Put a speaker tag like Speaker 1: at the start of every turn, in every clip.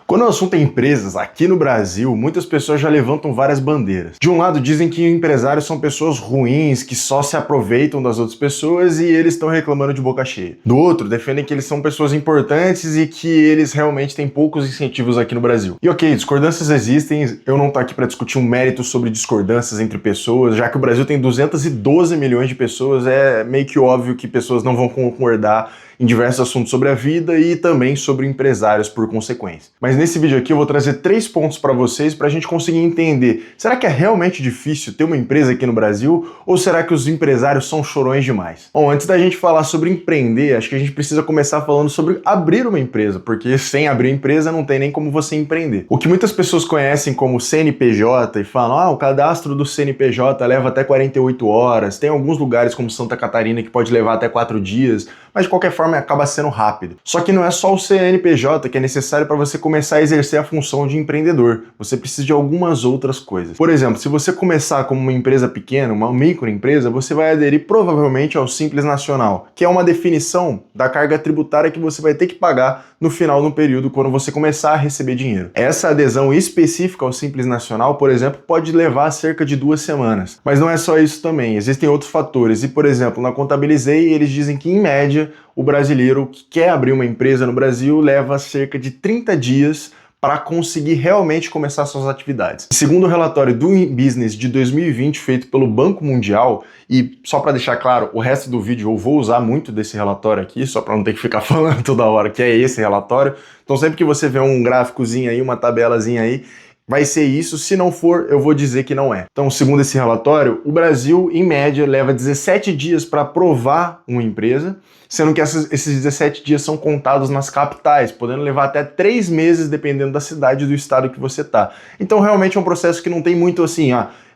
Speaker 1: Quando o assunto é empresas, aqui no Brasil, muitas pessoas já levantam várias bandeiras. De um lado, dizem que empresários são pessoas ruins, que só se aproveitam das outras pessoas e eles estão reclamando de boca cheia. Do outro, defendem que eles são pessoas importantes e que eles realmente têm poucos incentivos aqui no Brasil. E ok, discordâncias existem, eu não tô aqui para discutir um mérito sobre discordâncias entre pessoas, já que o Brasil tem 212 milhões de pessoas, é meio que óbvio que pessoas não vão concordar em diversos assuntos sobre a vida e também sobre empresários por consequência. Mas nesse vídeo aqui eu vou trazer 3 pontos para vocês para a gente conseguir entender, será que é realmente difícil ter uma empresa aqui no Brasil ou será que os empresários são chorões demais? Bom, antes da gente falar sobre empreender, acho que a gente precisa começar falando sobre abrir uma empresa, porque sem abrir empresa não tem nem como você empreender. O que muitas pessoas conhecem como CNPJ e falam, o cadastro do CNPJ leva até 48 horas, tem alguns lugares como Santa Catarina que pode levar até 4 dias, mas de qualquer forma acaba sendo rápido. Só que não é só o CNPJ que é necessário para você começar a exercer a função de empreendedor. Você precisa de algumas outras coisas. Por exemplo, se você começar como uma empresa pequena, uma microempresa, você vai aderir provavelmente ao Simples Nacional, que é uma definição da carga tributária que você vai ter que pagar no final do período quando você começar a receber dinheiro. Essa adesão específica ao Simples Nacional, por exemplo, pode levar cerca de 2 semanas. Mas não é só isso também, existem outros fatores. E, por exemplo, na Contabilizei, eles dizem que, em média, o brasileiro que quer abrir uma empresa no Brasil leva cerca de 30 dias para conseguir realmente começar suas atividades. Segundo o relatório do Business de 2020, feito pelo Banco Mundial, e só para deixar claro, o resto do vídeo eu vou usar muito desse relatório aqui, só para não ter que ficar falando toda hora que é esse relatório. Então sempre que você vê um gráficozinho aí, uma tabelazinha aí, vai ser isso, se não for, eu vou dizer que não é. Então, segundo esse relatório, o Brasil, em média, leva 17 dias para aprovar uma empresa, sendo que esses 17 dias são contados nas capitais, podendo levar até 3 meses, dependendo da cidade e do estado que você tá. Então, realmente é um processo que não tem muito assim,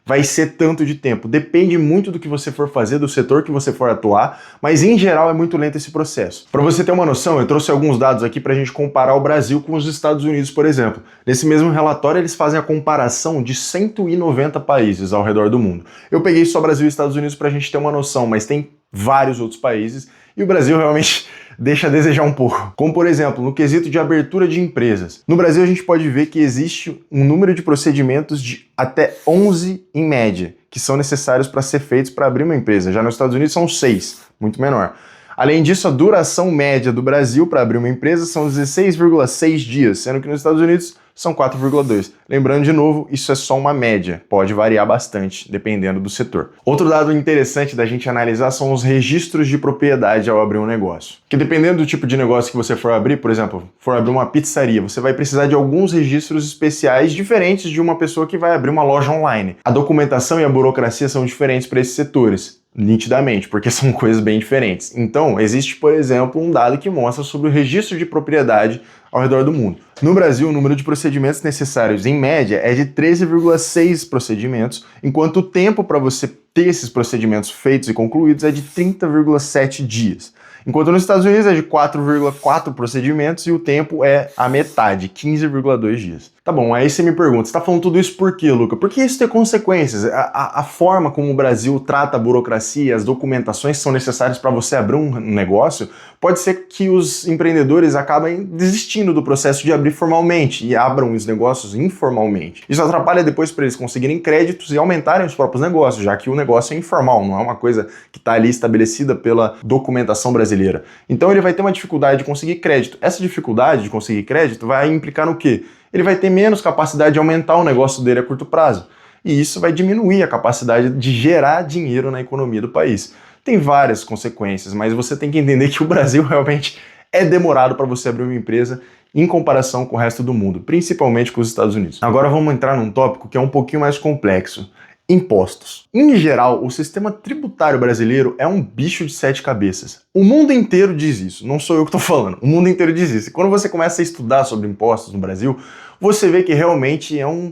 Speaker 1: vai ser tanto de tempo. Depende muito do que você for fazer, do setor que você for atuar, mas em geral é muito lento esse processo. Para você ter uma noção, eu trouxe alguns dados aqui para a gente comparar o Brasil com os Estados Unidos, por exemplo. Nesse mesmo relatório, eles fazem a comparação de 190 países ao redor do mundo. Eu peguei só Brasil e Estados Unidos para a gente ter uma noção, mas tem vários outros países e o Brasil realmente deixa a desejar um pouco. Como, por exemplo, no quesito de abertura de empresas. No Brasil, a gente pode ver que existe um número de procedimentos de até 11 em média, que são necessários para ser feitos para abrir uma empresa. Já nos Estados Unidos são 6, muito menor. Além disso, a duração média do Brasil para abrir uma empresa são 16,6 dias, sendo que nos Estados Unidos são 4,2. Lembrando de novo, isso é só uma média, pode variar bastante dependendo do setor. Outro dado interessante da gente analisar são os registros de propriedade ao abrir um negócio. Que dependendo do tipo de negócio que você for abrir, por exemplo, for abrir uma pizzaria, você vai precisar de alguns registros especiais diferentes de uma pessoa que vai abrir uma loja online. A documentação e a burocracia são diferentes para esses setores, nitidamente, porque são coisas bem diferentes. Então, existe, por exemplo, um dado que mostra sobre o registro de propriedade ao redor do mundo. No Brasil, o número de procedimentos necessários, em média, é de 13,6 procedimentos, enquanto o tempo para você ter esses procedimentos feitos e concluídos é de 30,7 dias. Enquanto nos Estados Unidos é de 4,4 procedimentos e o tempo é a metade, 15,2 dias. Tá bom, aí você me pergunta, você tá falando tudo isso por quê, Luca? Porque isso tem consequências. A forma como o Brasil trata a burocracia, as documentações que são necessárias para você abrir um negócio, pode ser que os empreendedores acabem desistindo do processo de abrir formalmente e abram os negócios informalmente. Isso atrapalha depois para eles conseguirem créditos e aumentarem os próprios negócios, já que o negócio é informal, não é uma coisa que está ali estabelecida pela documentação brasileira. Então ele vai ter uma dificuldade de conseguir crédito. Essa dificuldade de conseguir crédito vai implicar no quê? Ele vai ter menos capacidade de aumentar o negócio dele a curto prazo. E isso vai diminuir a capacidade de gerar dinheiro na economia do país. Tem várias consequências, mas você tem que entender que o Brasil realmente é demorado para você abrir uma empresa em comparação com o resto do mundo, principalmente com os Estados Unidos. Agora vamos entrar num tópico que é um pouquinho mais complexo. Impostos. Em geral, o sistema tributário brasileiro é um bicho de 7 cabeças. O mundo inteiro diz isso, não sou eu que estou falando, o mundo inteiro diz isso. E quando você começa a estudar sobre impostos no Brasil, você vê que realmente é um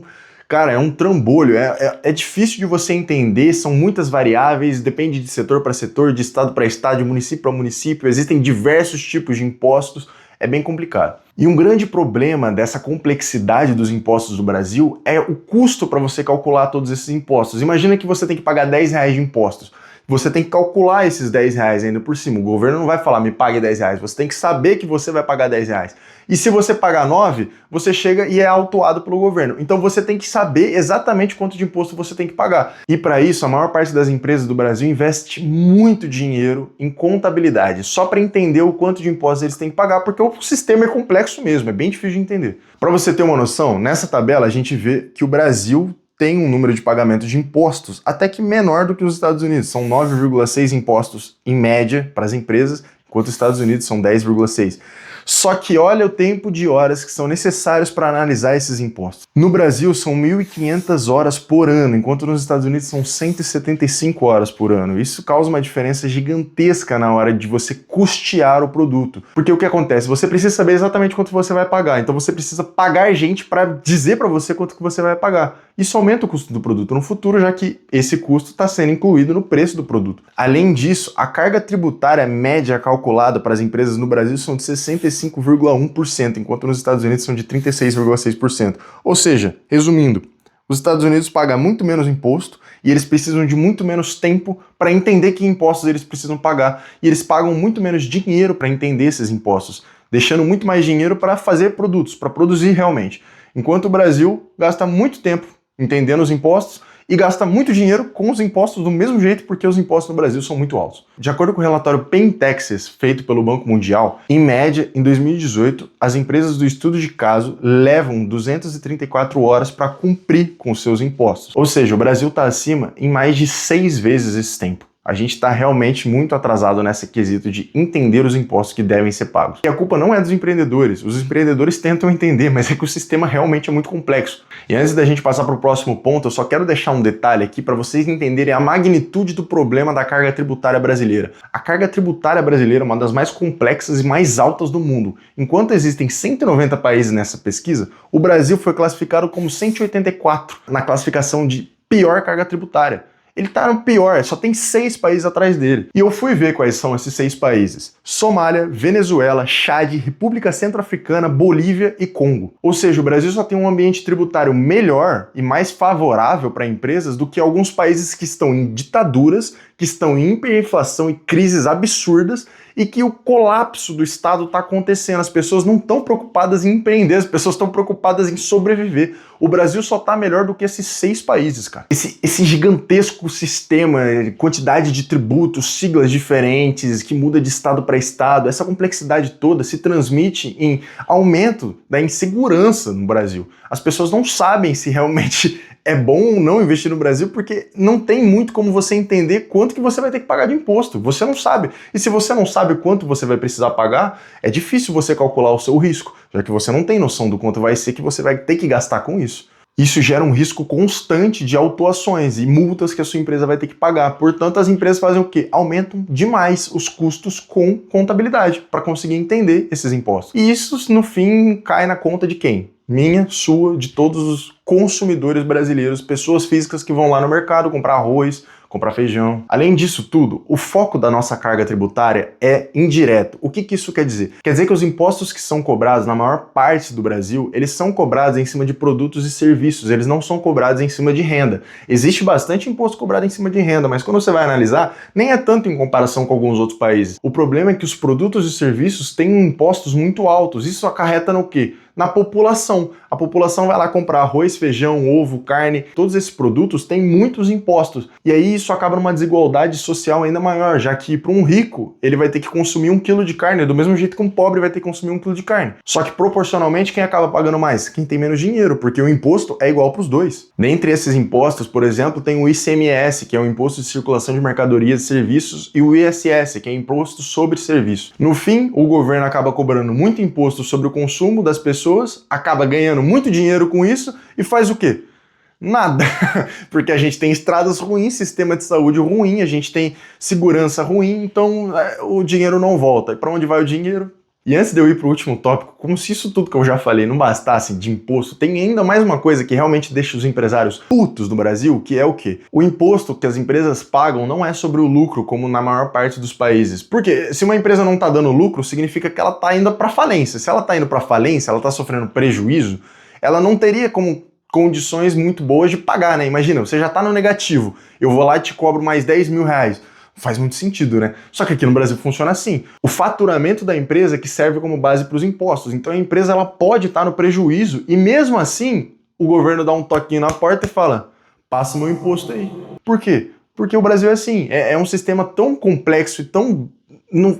Speaker 1: trambolho, é difícil de você entender, são muitas variáveis, depende de setor para setor, de estado para estado, de município para município, existem diversos tipos de impostos, é bem complicado. E um grande problema dessa complexidade dos impostos do Brasil é o custo para você calcular todos esses impostos. Imagina que você tem que pagar R$10 de impostos. Você tem que calcular esses 10 reais ainda por cima. O governo não vai falar, me pague 10 reais. Você tem que saber que você vai pagar 10 reais. E se você pagar 9, você chega e é autuado pelo governo. Então você tem que saber exatamente quanto de imposto você tem que pagar. E para isso, a maior parte das empresas do Brasil investe muito dinheiro em contabilidade, só para entender o quanto de impostos eles têm que pagar, porque o sistema é complexo mesmo, é bem difícil de entender. Para você ter uma noção, nessa tabela a gente vê que o Brasil tem um número de pagamento de impostos até que menor do que os Estados Unidos. São 9,6 impostos em média para as empresas, enquanto os Estados Unidos são 10,6. Só que olha o tempo de horas que são necessários para analisar esses impostos. No Brasil são 1.500 horas por ano, enquanto nos Estados Unidos são 175 horas por ano. Isso causa uma diferença gigantesca na hora de você custear o produto. Porque o que acontece? Você precisa saber exatamente quanto você vai pagar, então você precisa pagar gente para dizer para você quanto que você vai pagar. Isso aumenta o custo do produto no futuro, já que esse custo está sendo incluído no preço do produto. Além disso, a carga tributária média calculada para as empresas no Brasil são de 65,1%, enquanto nos Estados Unidos são de 36,6%. Ou seja, resumindo, os Estados Unidos pagam muito menos imposto e eles precisam de muito menos tempo para entender que impostos eles precisam pagar. E eles pagam muito menos dinheiro para entender esses impostos, deixando muito mais dinheiro para fazer produtos, para produzir realmente. Enquanto o Brasil gasta muito tempo entendendo os impostos e gasta muito dinheiro com os impostos do mesmo jeito, porque os impostos no Brasil são muito altos. De acordo com o relatório PayTaxes, feito pelo Banco Mundial, em média, em 2018, as empresas do estudo de caso levam 234 horas para cumprir com seus impostos. Ou seja, o Brasil está acima em mais de 6 vezes esse tempo. A gente está realmente muito atrasado nesse quesito de entender os impostos que devem ser pagos. E a culpa não é dos empreendedores. Os empreendedores tentam entender, mas é que o sistema realmente é muito complexo. E antes da gente passar para o próximo ponto, eu só quero deixar um detalhe aqui para vocês entenderem a magnitude do problema da carga tributária brasileira. A carga tributária brasileira é uma das mais complexas e mais altas do mundo. Enquanto existem 190 países nessa pesquisa, o Brasil foi classificado como 184 na classificação de pior carga tributária. Ele tá no pior, só tem 6 países atrás dele. E eu fui ver quais são esses 6 países: Somália, Venezuela, Chad, República Centro-Africana, Bolívia e Congo. Ou seja, o Brasil só tem um ambiente tributário melhor e mais favorável para empresas do que alguns países que estão em ditaduras, que estão em hiperinflação e crises absurdas, e que o colapso do Estado está acontecendo. As pessoas não estão preocupadas em empreender, as pessoas estão preocupadas em sobreviver. O Brasil só está melhor do que esses 6 países, cara. Esse gigantesco sistema, quantidade de tributos, siglas diferentes, que muda de estado para estado, essa complexidade toda se transmite em aumento da insegurança no Brasil. As pessoas não sabem se realmente é bom ou não investir no Brasil, porque não tem muito como você entender quanto que você vai ter que pagar de imposto. Você não sabe. E se você não sabe quanto você vai precisar pagar, é difícil você calcular o seu risco, já que você não tem noção do quanto vai ser que você vai ter que gastar com isso. Isso gera um risco constante de autuações e multas que a sua empresa vai ter que pagar. Portanto, as empresas fazem o quê? Aumentam demais os custos com contabilidade para conseguir entender esses impostos. E isso, no fim, cai na conta de quem? Minha, sua, de todos os consumidores brasileiros, pessoas físicas que vão lá no mercado comprar arroz, comprar feijão. Além disso tudo, o foco da nossa carga tributária é indireto. O que isso quer dizer? Quer dizer que os impostos que são cobrados na maior parte do Brasil, eles são cobrados em cima de produtos e serviços, eles não são cobrados em cima de renda. Existe bastante imposto cobrado em cima de renda, mas quando você vai analisar, nem é tanto em comparação com alguns outros países. O problema é que os produtos e serviços têm impostos muito altos. Isso acarreta no quê? Na população. A população vai lá comprar arroz, feijão, ovo, carne, todos esses produtos têm muitos impostos. E aí isso acaba numa desigualdade social ainda maior, já que para um rico ele vai ter que consumir 1 quilo de carne, do mesmo jeito que um pobre vai ter que consumir 1 quilo de carne. Só que proporcionalmente quem acaba pagando mais? Quem tem menos dinheiro, porque o imposto é igual para os dois. Dentre esses impostos, por exemplo, tem o ICMS, que é o Imposto de Circulação de Mercadorias e Serviços, e o ISS, que é Imposto sobre Serviço. No fim, o governo acaba cobrando muito imposto sobre o consumo das pessoas, acaba ganhando muito dinheiro com isso e faz o quê? Nada, porque a gente tem estradas ruins, sistema de saúde ruim, a gente tem segurança ruim, então o dinheiro não volta. E para onde vai o dinheiro? E antes de eu ir para o último tópico, como se isso tudo que eu já falei não bastasse de imposto, tem ainda mais uma coisa que realmente deixa os empresários putos no Brasil, que é o quê? O imposto que as empresas pagam não é sobre o lucro, como na maior parte dos países. Porque se uma empresa não está dando lucro, significa que ela está indo para falência. Se ela está indo para falência, ela está sofrendo prejuízo, ela não teria como condições muito boas de pagar, né? Imagina, você já está no negativo, eu vou lá e te cobro mais 10 mil reais. Faz muito sentido, né? Só que aqui no Brasil funciona assim. O faturamento da empresa que serve como base para os impostos. Então a empresa ela pode estar no prejuízo e mesmo assim o governo dá um toquinho na porta e fala: passa meu imposto aí. Por quê? Porque o Brasil é assim, é um sistema tão complexo e tão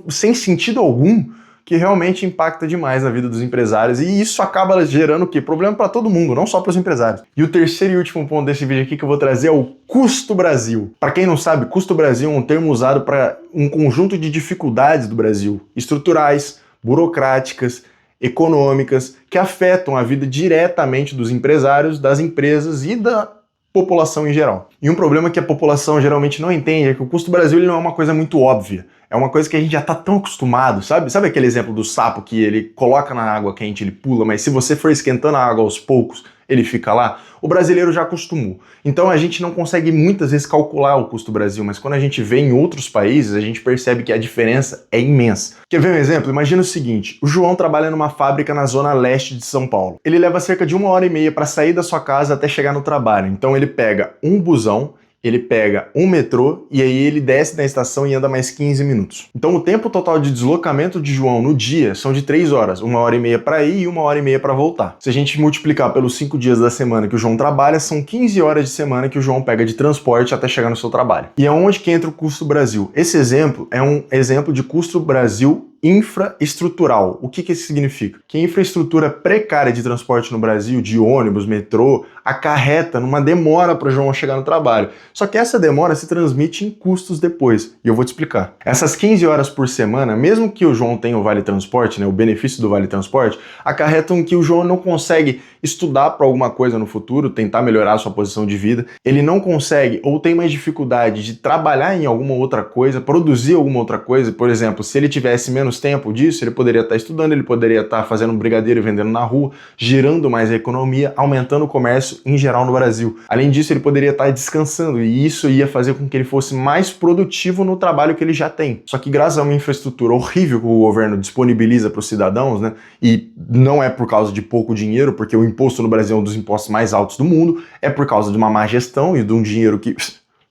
Speaker 1: sem sentido algum que realmente impacta demais na vida dos empresários e isso acaba gerando o quê? Problema para todo mundo, não só para os empresários. E o terceiro e último ponto desse vídeo aqui que eu vou trazer é o custo Brasil. Para quem não sabe, custo Brasil é um termo usado para um conjunto de dificuldades do Brasil, estruturais, burocráticas, econômicas, que afetam a vida diretamente dos empresários, das empresas e da população em geral. E um problema que a população geralmente não entende é que o custo Brasil ele não é uma coisa muito óbvia. É uma coisa que a gente já está tão acostumado, sabe? Sabe aquele exemplo do sapo que ele coloca na água quente, ele pula, mas se você for esquentando a água aos poucos, ele fica lá? O brasileiro já acostumou. Então a gente não consegue muitas vezes calcular o custo Brasil, mas quando a gente vê em outros países, a gente percebe que a diferença é imensa. Quer ver um exemplo? Imagina o seguinte, o João trabalha numa fábrica na zona leste de São Paulo. Ele leva cerca de 1h30 para sair da sua casa até chegar no trabalho. Então ele pega um busão, ele pega um metrô e aí ele desce na estação e anda mais 15 minutos. Então o tempo total de deslocamento de João no dia são de 3 horas, 1h30 para ir e 1h30 para voltar. Se a gente multiplicar pelos 5 dias da semana que o João trabalha, são 15 horas de semana que o João pega de transporte até chegar no seu trabalho. E é onde que entra o custo Brasil. Esse exemplo é um exemplo de custo Brasil infraestrutural. O que isso significa? Que a infraestrutura precária de transporte no Brasil, de ônibus, metrô, acarreta numa demora para o João chegar no trabalho. Só que essa demora se transmite em custos depois, e eu vou te explicar. Essas 15 horas por semana, mesmo que o João tenha o Vale Transporte, né, o benefício do Vale Transporte, acarretam que o João não consegue estudar para alguma coisa no futuro, tentar melhorar a sua posição de vida, ele não consegue ou tem mais dificuldade de trabalhar em alguma outra coisa, produzir alguma outra coisa. Por exemplo, se ele tivesse menos tempo disso, ele poderia estar estudando, ele poderia estar fazendo um brigadeiro e vendendo na rua, gerando mais a economia, aumentando o comércio em geral no Brasil. Além disso, ele poderia estar descansando e isso ia fazer com que ele fosse mais produtivo no trabalho que ele já tem. Só que graças a uma infraestrutura horrível que o governo disponibiliza para os cidadãos, né, e não é por causa de pouco dinheiro, porque o imposto no Brasil é um dos impostos mais altos do mundo, é por causa de uma má gestão e de um dinheiro que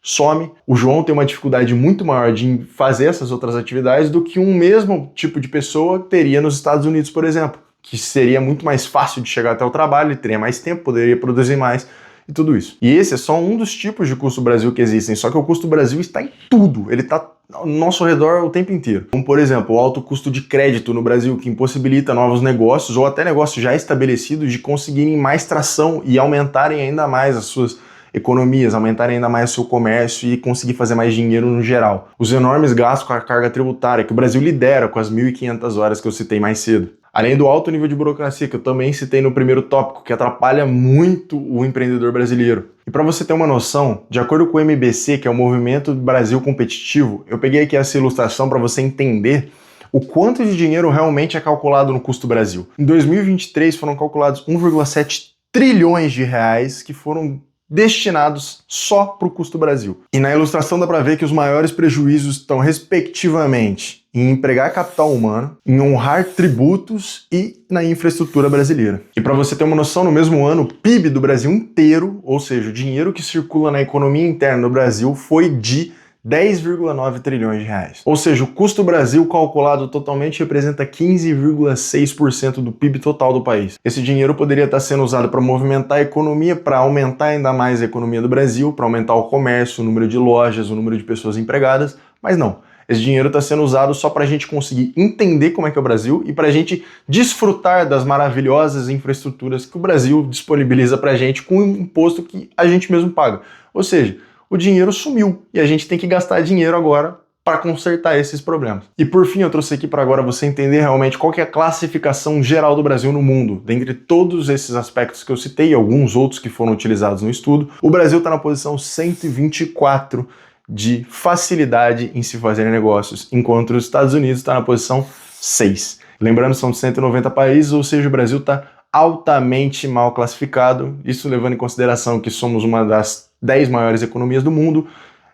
Speaker 1: some. O João tem uma dificuldade muito maior de fazer essas outras atividades do que um mesmo tipo de pessoa teria nos Estados Unidos, por exemplo, que seria muito mais fácil de chegar até o trabalho, ele teria mais tempo, poderia produzir mais e tudo isso. E esse é só um dos tipos de custo Brasil que existem, só que o custo Brasil está em tudo, ele está ao nosso redor o tempo inteiro. Como, por exemplo, o alto custo de crédito no Brasil, que impossibilita novos negócios ou até negócios já estabelecidos de conseguirem mais tração e aumentarem ainda mais as suas economias, aumentarem ainda mais o seu comércio e conseguir fazer mais dinheiro no geral. Os enormes gastos com a carga tributária que o Brasil lidera com as 1.500 horas que eu citei mais cedo. Além do alto nível de burocracia que eu também citei no primeiro tópico, que atrapalha muito o empreendedor brasileiro. E para você ter uma noção, de acordo com o MBC, que é o Movimento Brasil Competitivo, eu peguei aqui essa ilustração para você entender o quanto de dinheiro realmente é calculado no custo Brasil. Em 2023 foram calculados 1,7 trilhões de reais que foram destinados só para o custo Brasil. E na ilustração dá para ver que os maiores prejuízos estão, respectivamente, em empregar capital humano, em honrar tributos e na infraestrutura brasileira. E para você ter uma noção, no mesmo ano, o PIB do Brasil inteiro, ou seja, o dinheiro que circula na economia interna do Brasil, foi de 10,9 trilhões de reais. Ou seja, o custo Brasil calculado totalmente representa 15,6% do PIB total do país. Esse dinheiro poderia estar sendo usado para movimentar a economia, para aumentar ainda mais a economia do Brasil, para aumentar o comércio, o número de lojas, o número de pessoas empregadas, mas não. Esse dinheiro está sendo usado só para a gente conseguir entender como é que é o Brasil e para a gente desfrutar das maravilhosas infraestruturas que o Brasil disponibiliza para a gente com o imposto que a gente mesmo paga. Ou seja, o dinheiro sumiu e a gente tem que gastar dinheiro agora para consertar esses problemas. E por fim, eu trouxe aqui para agora você entender realmente qual que é a classificação geral do Brasil no mundo. Dentre todos esses aspectos que eu citei e alguns outros que foram utilizados no estudo, o Brasil está na posição 124 de facilidade em se fazer negócios, enquanto os Estados Unidos está na posição 6. Lembrando, são de 190 países, ou seja, o Brasil está altamente mal classificado, isso levando em consideração que somos uma das 10 maiores economias do mundo,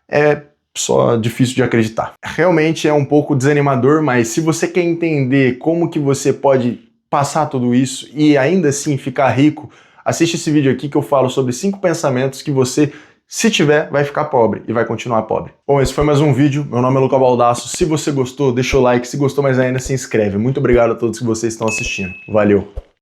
Speaker 1: é só difícil de acreditar. Realmente é um pouco desanimador, mas se você quer entender como que você pode passar tudo isso e ainda assim ficar rico, assiste esse vídeo aqui que eu falo sobre 5 pensamentos que você Se tiver, vai ficar pobre e vai continuar pobre. Bom, esse foi mais um vídeo. Meu nome é Luca Baldasso. Se você gostou, deixa o like. Se gostou mais ainda, se inscreve. Muito obrigado a todos que vocês estão assistindo. Valeu!